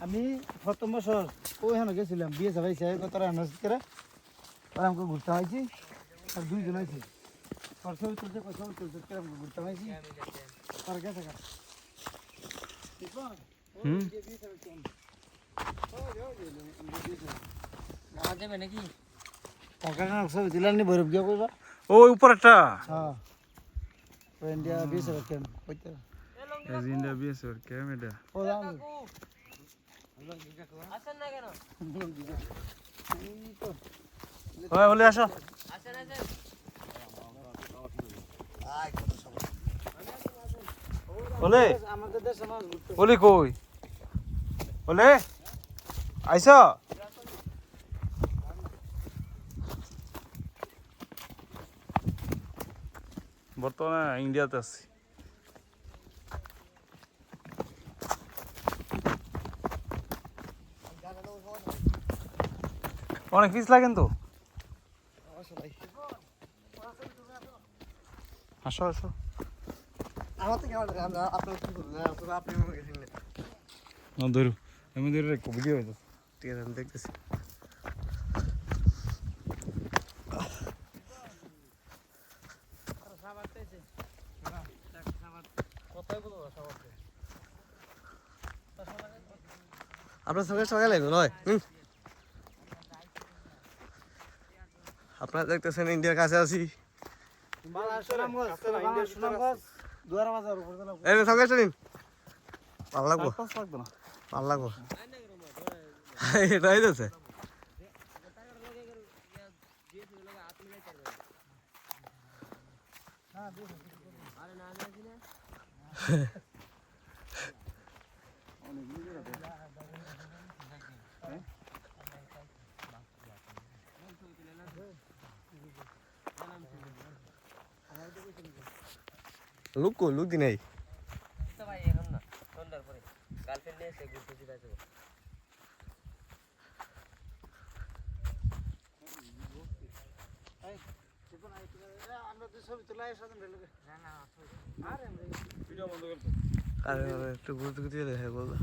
আমি প্রথম বছর ওইখানে গেছিলাম বিয়ে সবাই চাই তারা করে আর আমাকে ঘুরতে হয়েছি আর দুইজন হয়েছি ছবি তুলছে ছবি তুলছে আমাকে ঘুরতে হয়েছি আর গেছে ছবি দিলাম নি ভৈরব গিয়া কইবা ওই উপরেরটা হ্যাঁ ইন্ডিয়া বিয়ে সবাই কেন কইতে ইন্ডিয়া বিএসএফ ক্যামেরা ও দাম আসেন না কেন ওই বলে আসো আসেন বলে আমাদের দেশে মাছ ঘুরতে বলি কই বলে আইস বর্তমানে ইন্ডিয়াতে আছি অনেক পিস লাগেন তো আসো আসো আমার তো কেমন আপনার কি করবেন আপনি মনে গেছেন না ধরু আমি ধরে রেখো ভিডিও হইতো ঠিক আছে আমি দেখতেছি আপনার সঙ্গে সবাই লাগবে নয় আপনারা দেখতেছেন ইন্ডিয়ার কাছে আছি সঙ্গে চলিন ভালো লাগবো ভালো লাগবো এটাই আছে লুক লুক দি নাই ভাই এখন না সন্ধ্যার পরে গার্লফ্রেন্ড নিয়ে এসে ঘুরতে যেতে হবে আরে একটু ঘুরতে ঘুরতে দেখা বললো